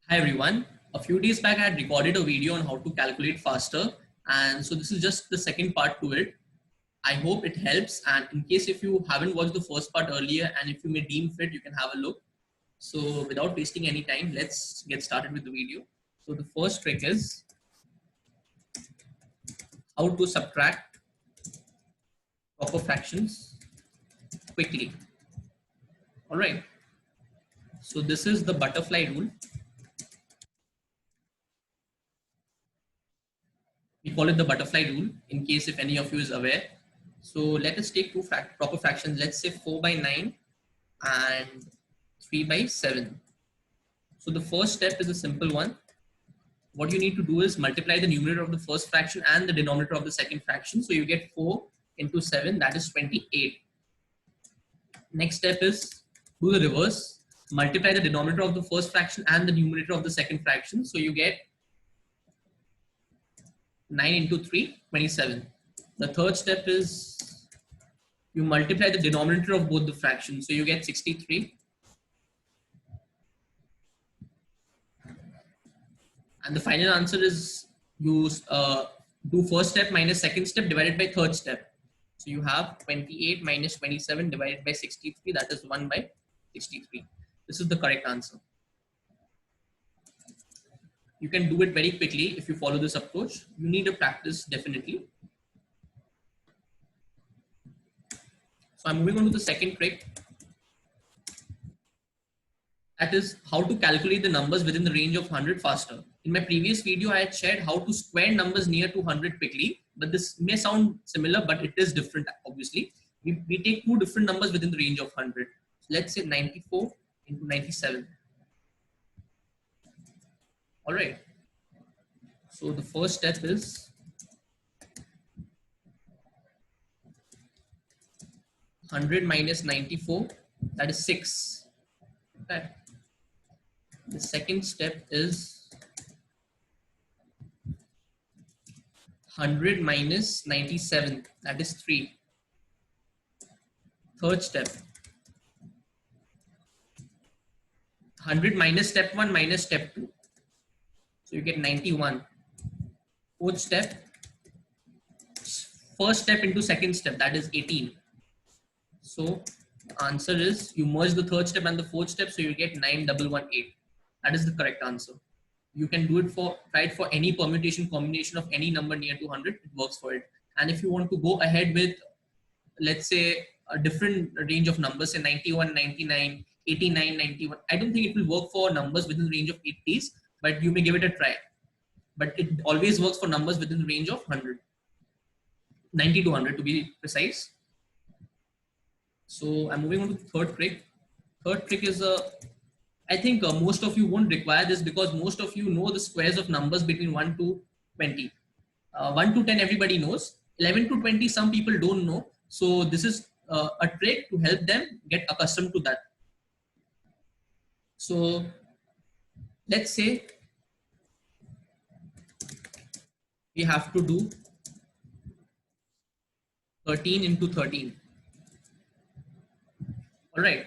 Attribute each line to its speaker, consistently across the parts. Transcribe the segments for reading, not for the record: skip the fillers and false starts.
Speaker 1: Hi everyone. A few days back I had recorded a video on how to calculate faster, and so this is just the second part to it. I hope it helps, and in case if you haven't watched the first part earlier and if you may deem fit, you can have a look. So without wasting any time, let's get started with the video. So the first trick is how to subtract proper fractions quickly. All right. So this is the butterfly rule. We call it the butterfly rule in case if any of you is aware. So let us take two proper fractions. Let's say 4 by 9 and 3 by 7. So the first step is a simple one. What you need to do is multiply the numerator of the first fraction and the denominator of the second fraction. So you get 4 into 7, that is 28. Next step is do the reverse. Multiply the denominator of the first fraction and the numerator of the second fraction. So you get 9 into 3, 27. The third step is you multiply the denominator of both the fractions. So you get 63. And the final answer is you do first step minus second step divided by third step. So you have 28 minus 27 divided by 63. That is 1 by 63. This is the correct answer. You can do it very quickly if you follow this approach. You need to practice definitely. So I'm moving on to the second trick. That is how to calculate the numbers within the range of 100 faster. In my previous video, I had shared how to square numbers near to 100 quickly, but this may sound similar, but it is different, obviously. We take two different numbers within the range of 100. So let's say 94 into 97. All right. So the first step is 100 minus 94, that is 6. Okay. The second step is 100 minus 97, that is 3. Third step, 100 minus step 1 minus step 2. So you get 91. Fourth step, first step into second step, that is 18. So the answer is you merge the third step and the fourth step, so you get 9118. That is the correct answer. You can do it try it for any permutation combination of any number near to 100. It works for it. And if you want to go ahead with, let's say, a different range of numbers, say 91, 99, 89, 91. I don't think it will work for numbers within the range of 80s, but you may give it a try. But it always works for numbers within the range of 100. 90 to 100 to be precise. So I'm moving on to the third trick. Third trick is I think most of you won't require this because most of you know the squares of numbers between 1 to 20. 1 to 10 everybody knows. 11 to 20 some people don't know. So this is a trick to help them get accustomed to that. So let's say we have to do 13 into 13. All right.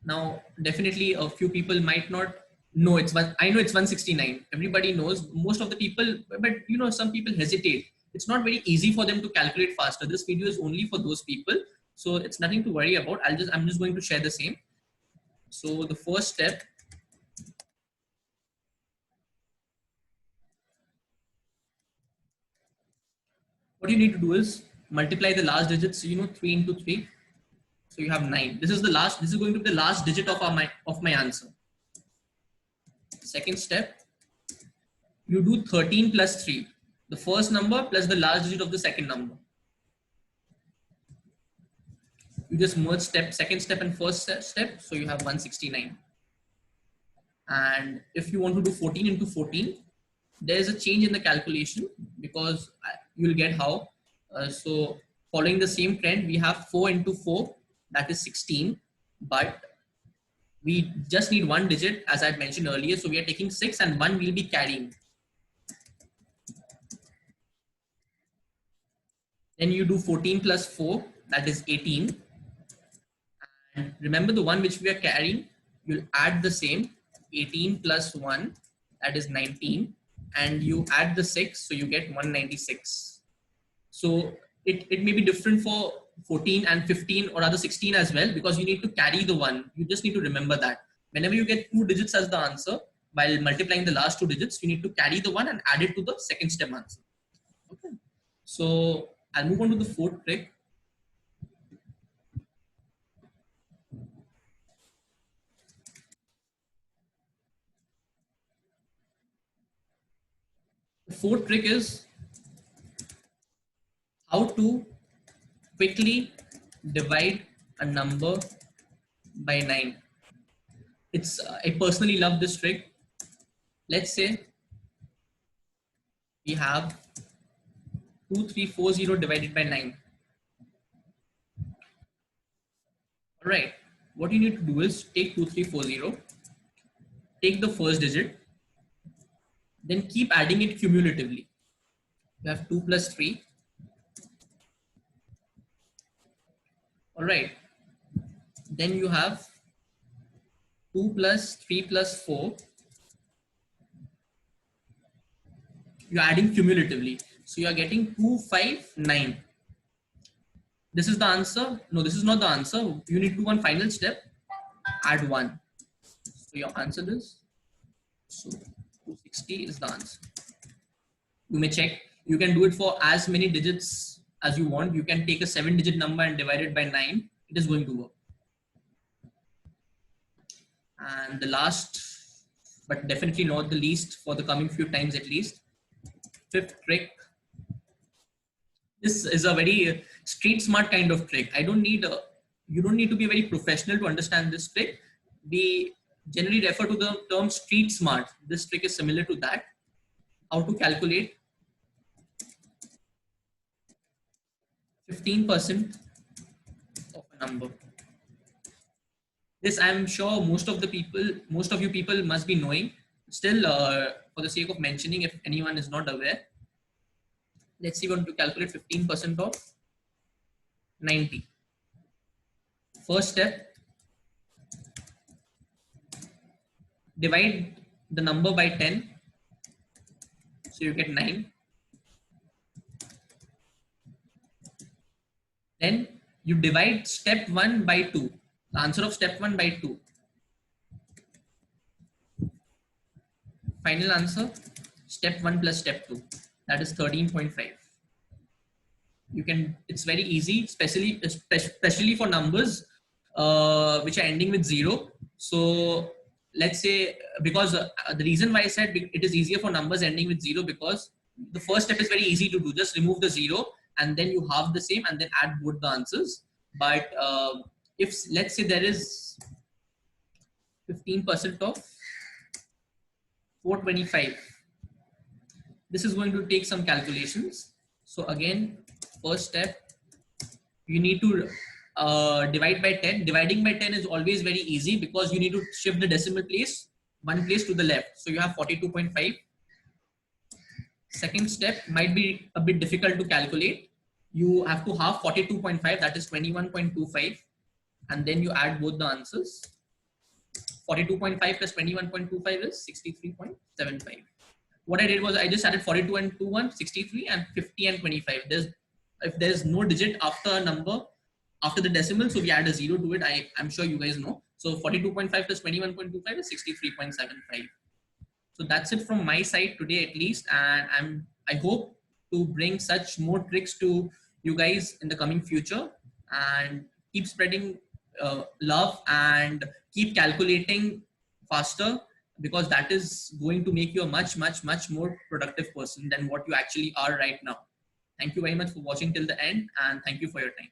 Speaker 1: Now, definitely a few people might not know it's one. I know it's 169. Everybody knows. Most of the people, but you know, some people hesitate. It's not very easy for them to calculate faster. This video is only for those people. So it's nothing to worry about. I'm just going to share the same. So the first step, what you need to do is multiply the last digits. So, you know, 3 into 3. So you have 9. This is the last. This is going to be the last digit of my answer. Second step, you do 13 plus 3. The first number plus the last digit of the second number. You just merge second step and first step. So you have 169. And if you want to do 14 into 14, there is a change in the calculation because you'll get how. So following the same trend, we have 4 into 4, that is 16. But we just need one digit as I mentioned earlier. So we are taking 6 and 1 will be carrying. Then you do 14 plus 4, that is 18. And remember the one which we are carrying, you'll add the same 18 plus 1, that is 19, and you add the 6, so you get 196. So it may be different for 14 and 15 or other 16 as well, because you need to carry the 1. You just need to remember that. Whenever you get 2 digits as the answer, while multiplying the last 2 digits, you need to carry the 1 and add it to the second step answer. Okay. So I'll move on to the fourth trick. The fourth trick is how to quickly divide a number by 9. I personally love this trick. Let's say we have 2340 divided by 9. All right, what you need to do is take 2340, take the first digit, then keep adding it cumulatively. You have 2 plus 3. All right, then you have 2 plus 3 plus 4. You're adding cumulatively. So you are getting 259. This is the answer. No, this is not the answer. You need to do one final step. Add 1. So your answer is, so 260 is the answer. You may check. You can do it for as many digits as you want. You can take a 7-digit number and divide it by 9. It is going to work. And the last, but definitely not the least, for the coming few times at least, fifth trick. This is a very street smart kind of trick. You don't need to be very professional to understand this trick. We generally refer to the term street smart. This trick is similar to that. How to calculate 15% of a number. This I'm sure most of you people must be knowing. Still, for the sake of mentioning, if anyone is not aware, let's see, we want to calculate 15% of 90. First step, divide the number by 10. So you get 9. Then you divide step 1 by 2. The answer of step 1 by 2. Final answer, step 1 plus step 2. That is 13.5. You can, it's very easy, especially for numbers which are ending with 0. So let's say, because the reason why I said it is easier for numbers ending with 0, because the first step is very easy to do. Just remove the 0 and then you halve the same and then add both the answers. But if let's say there is 15% of 425, this is going to take some calculations. So again, first step, you need to divide by 10. Dividing by 10 is always very easy because you need to shift the decimal place 1 place to the left. So you have 42.5. Second step might be a bit difficult to calculate. You have to halve 42.5, that is 21.25, and then you add both the answers. 42.5 plus 21.25 is 63.75. What I did was I just added 42 and 21, 63, and 50 and 25. If there's no digit after a number, after the decimal, so we add a 0 to it. I'm sure you guys know. So 42.5 plus 21.25 is 63.75. So that's it from my side today, at least. And I hope to bring such more tricks to you guys in the coming future, and keep spreading love and keep calculating faster, because that is going to make you a much more productive person than what you actually are right now. Thank you very much for watching till the end, and thank you for your time.